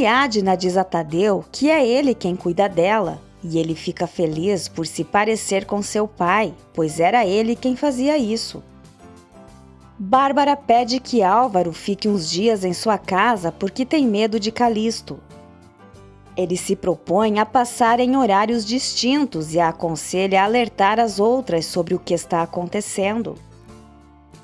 Ariadna diz a Tadeu que é ele quem cuida dela, e ele fica feliz por se parecer com seu pai, pois era ele quem fazia isso. Bárbara pede que Álvaro fique uns dias em sua casa porque tem medo de Calixto. Ele se propõe a passar em horários distintos e a aconselha a alertar as outras sobre o que está acontecendo.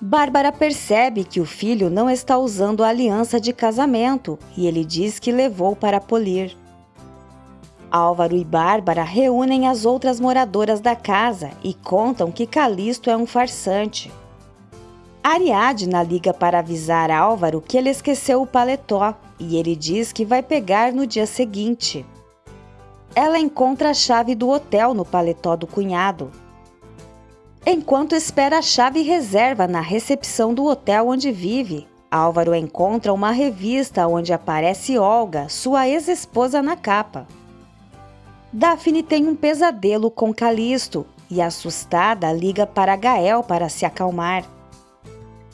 Bárbara percebe que o filho não está usando a aliança de casamento e ele diz que levou para polir. Álvaro e Bárbara reúnem as outras moradoras da casa e contam que Calixto é um farsante. Ariadna liga para avisar Álvaro que ele esqueceu o paletó e ele diz que vai pegar no dia seguinte. Ela encontra a chave do hotel no paletó do cunhado. Enquanto espera a chave reserva na recepção do hotel onde vive, Álvaro encontra uma revista onde aparece Olga, sua ex-esposa, na capa. Daphne tem um pesadelo com Calixto e, assustada, liga para Gael para se acalmar.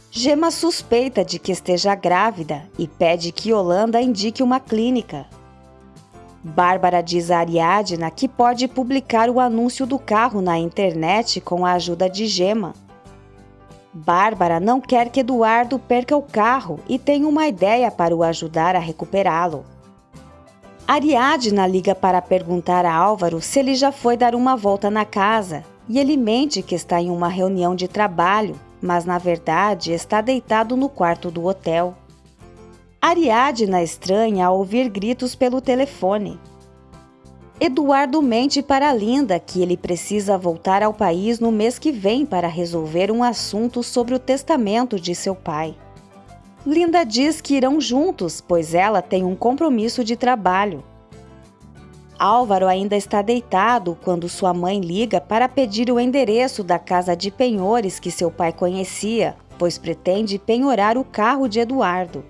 Gemma suspeita de que esteja grávida e pede que Yolanda indique uma clínica. Bárbara diz a Ariadna que pode publicar o anúncio do carro na internet com a ajuda de Gemma. Bárbara não quer que Eduardo perca o carro e tem uma ideia para o ajudar a recuperá-lo. Ariadna liga para perguntar a Álvaro se ele já foi dar uma volta na casa e ele mente que está em uma reunião de trabalho, mas na verdade está deitado no quarto do hotel. Ariadna estranha ao ouvir gritos pelo telefone. Eduardo mente para Linda que ele precisa voltar ao país no mês que vem para resolver um assunto sobre o testamento de seu pai. Linda diz que irão juntos, pois ela tem um compromisso de trabalho. Álvaro ainda está deitado quando sua mãe liga para pedir o endereço da casa de penhores que seu pai conhecia, pois pretende penhorar o carro de Eduardo.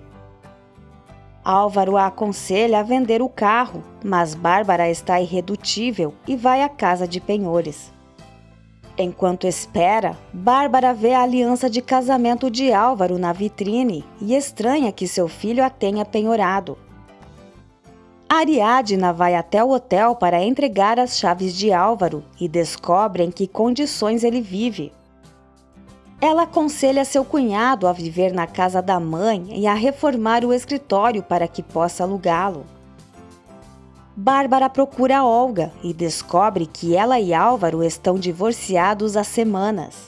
Álvaro a aconselha a vender o carro, mas Bárbara está irredutível e vai à casa de penhores. Enquanto espera, Bárbara vê a aliança de casamento de Álvaro na vitrine e estranha que seu filho a tenha penhorado. Ariadna vai até o hotel para entregar as chaves de Álvaro e descobre em que condições ele vive. Ela aconselha seu cunhado a viver na casa da mãe e a reformar o escritório para que possa alugá-lo. Bárbara procura Olga e descobre que ela e Álvaro estão divorciados há semanas.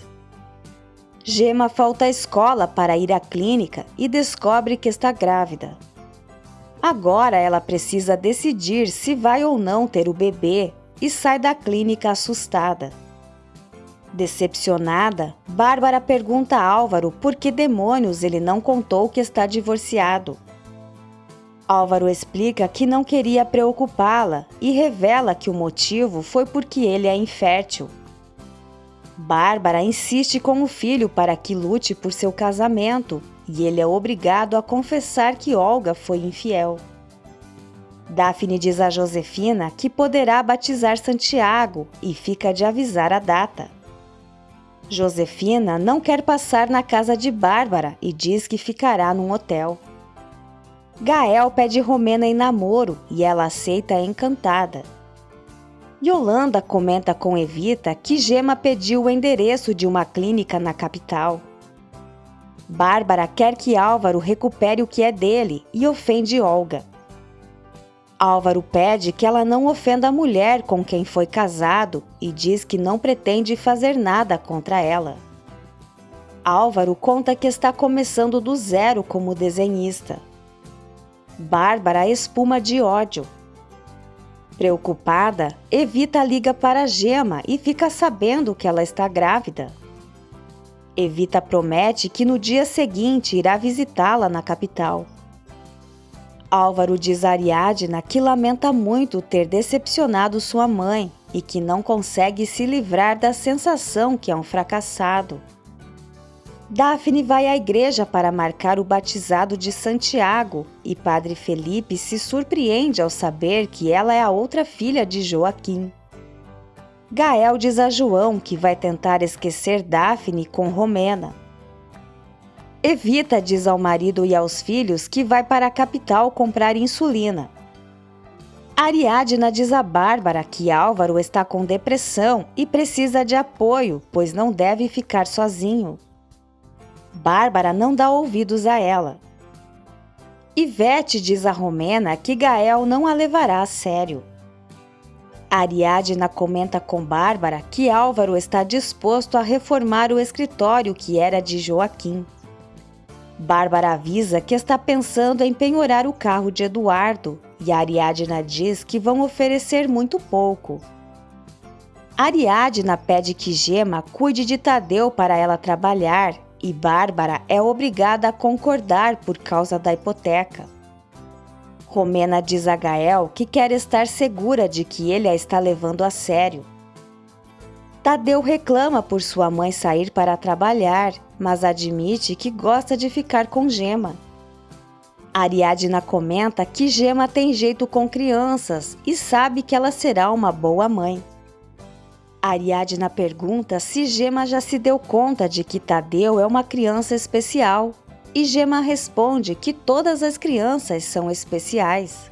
Gemma falta à escola para ir à clínica e descobre que está grávida. Agora ela precisa decidir se vai ou não ter o bebê e sai da clínica assustada. Decepcionada, Bárbara pergunta a Álvaro por que demônios ele não contou que está divorciado. Álvaro explica que não queria preocupá-la e revela que o motivo foi porque ele é infértil. Bárbara insiste com o filho para que lute por seu casamento e ele é obrigado a confessar que Olga foi infiel. Daphne diz a Josefina que poderá batizar Santiago e fica de avisar a data. Josefina não quer passar na casa de Bárbara e diz que ficará num hotel. Gael pede Romena em namoro e ela aceita encantada. Yolanda comenta com Evita que Gemma pediu o endereço de uma clínica na capital. Bárbara quer que Álvaro recupere o que é dele e ofende Olga. Álvaro pede que ela não ofenda a mulher com quem foi casado e diz que não pretende fazer nada contra ela. Álvaro conta que está começando do zero como desenhista. Bárbara espuma de ódio. Preocupada, Evita liga para Gemma e fica sabendo que ela está grávida. Evita promete que no dia seguinte irá visitá-la na capital. Álvaro diz a Ariadna que lamenta muito ter decepcionado sua mãe e que não consegue se livrar da sensação que é um fracassado. Daphne vai à igreja para marcar o batizado de Santiago e Padre Felipe se surpreende ao saber que ela é a outra filha de Joaquim. Gael diz a João que vai tentar esquecer Daphne com Romena. Evita diz ao marido e aos filhos que vai para a capital comprar insulina Ariadna diz a Bárbara que Álvaro está com depressão e precisa de apoio, pois não deve ficar sozinho. Bárbara não dá ouvidos a ela. Ivete diz a Romena que Gael não a levará a sério. Ariadna comenta com Bárbara que Álvaro está disposto a reformar o escritório que era de Joaquim. Bárbara avisa que está pensando em penhorar o carro de Eduardo e Ariadna diz que vão oferecer muito pouco. Ariadna pede que Gema cuide de Tadeu para ela trabalhar e Bárbara é obrigada a concordar por causa da hipoteca. Romena diz a Gael que quer estar segura de que ele a está levando a sério. Tadeu reclama por sua mãe sair para trabalhar, mas admite que gosta de ficar com Gema. Ariadna comenta que Gema tem jeito com crianças e sabe que ela será uma boa mãe. Ariadna pergunta se Gema já se deu conta de que Tadeu é uma criança especial, e Gema responde que todas as crianças são especiais.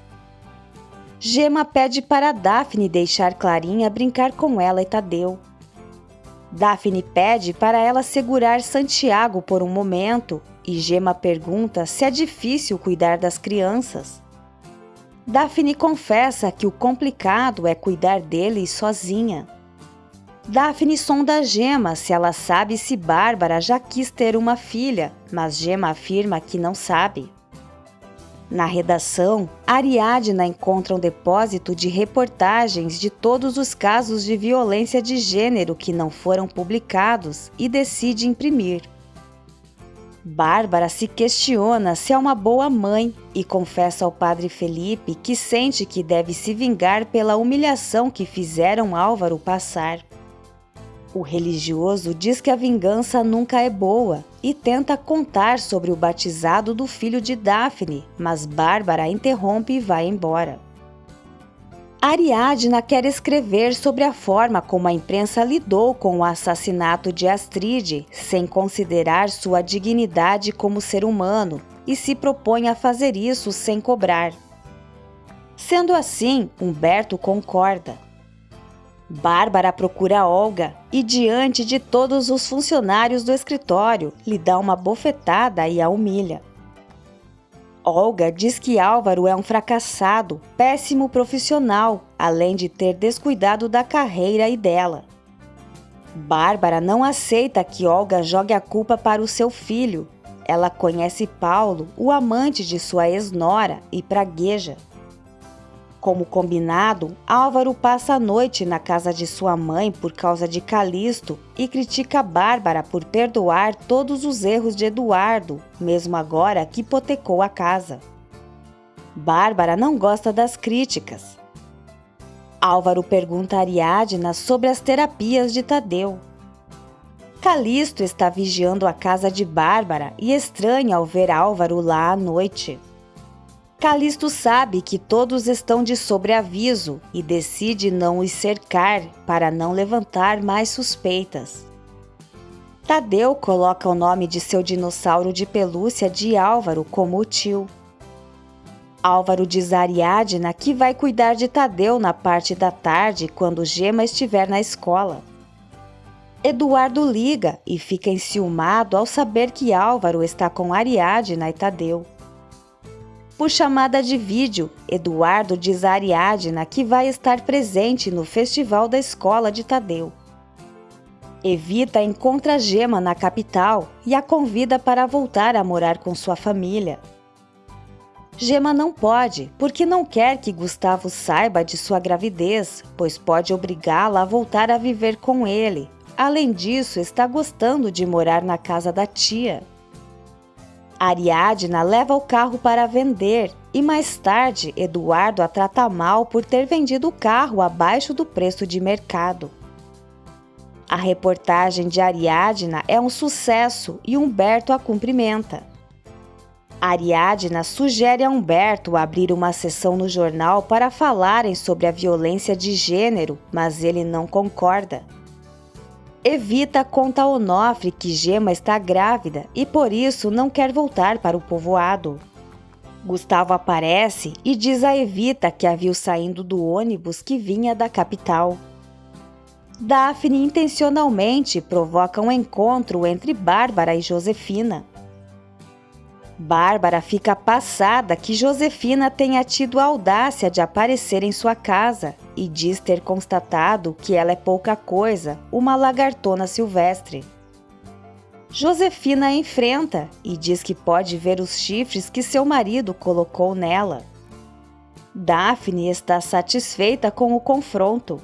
Gema pede para Daphne deixar Clarinha brincar com ela e Tadeu. Daphne pede para ela segurar Santiago por um momento e Gema pergunta se é difícil cuidar das crianças. Daphne confessa que o complicado é cuidar deles sozinha. Daphne sonda Gema se ela sabe se Bárbara já quis ter uma filha, mas Gema afirma que não sabe. Na redação, Ariadna encontra um depósito de reportagens de todos os casos de violência de gênero que não foram publicados e decide imprimir. Bárbara se questiona se é uma boa mãe e confessa ao padre Felipe que sente que deve se vingar pela humilhação que fizeram Álvaro passar. O religioso diz que a vingança nunca é boa e tenta contar sobre o batizado do filho de Daphne, mas Bárbara interrompe e vai embora. Ariadna quer escrever sobre a forma como a imprensa lidou com o assassinato de Astride, sem considerar sua dignidade como ser humano, e se propõe a fazer isso sem cobrar. Sendo assim, Humberto concorda. Bárbara procura Olga e, diante de todos os funcionários do escritório, lhe dá uma bofetada e a humilha. Olga diz que Álvaro é um fracassado, péssimo profissional, além de ter descuidado da carreira e dela. Bárbara não aceita que Olga jogue a culpa para o seu filho. Ela conhece Paulo, o amante de sua ex-nora, e pragueja. Como combinado, Álvaro passa a noite na casa de sua mãe por causa de Calixto e critica Bárbara por perdoar todos os erros de Eduardo, mesmo agora que hipotecou a casa. Bárbara não gosta das críticas. Álvaro pergunta a Ariadna sobre as terapias de Tadeu. Calixto está vigiando a casa de Bárbara e estranha ao ver Álvaro lá à noite. Calixto sabe que todos estão de sobreaviso e decide não os cercar para não levantar mais suspeitas. Tadeu coloca o nome de seu dinossauro de pelúcia de Álvaro como o tio. Álvaro diz a Ariadna que vai cuidar de Tadeu na parte da tarde quando Gema estiver na escola. Eduardo liga e fica enciumado ao saber que Álvaro está com Ariadna e Tadeu. Por chamada de vídeo, Eduardo diz a Ariadna que vai estar presente no festival da escola de Tadeu. Evita encontra Gema na capital e a convida para voltar a morar com sua família. Gema não pode, porque não quer que Gustavo saiba de sua gravidez, pois pode obrigá-la a voltar a viver com ele. Além disso, está gostando de morar na casa da tia. Ariadna leva o carro para vender e mais tarde Eduardo a trata mal por ter vendido o carro abaixo do preço de mercado. A reportagem de Ariadna é um sucesso e Humberto a cumprimenta. Ariadna sugere a Humberto abrir uma seção no jornal para falarem sobre a violência de gênero, mas ele não concorda. Evita conta a Onofre que Gema está grávida e por isso não quer voltar para o povoado. Gustavo aparece e diz a Evita que a viu saindo do ônibus que vinha da capital. Daphne intencionalmente provoca um encontro entre Bárbara e Josefina. Bárbara fica passada que Josefina tenha tido a audácia de aparecer em sua casa e diz ter constatado que ela é pouca coisa, uma lagartona silvestre. Josefina a enfrenta e diz que pode ver os chifres que seu marido colocou nela. Daphne está satisfeita com o confronto.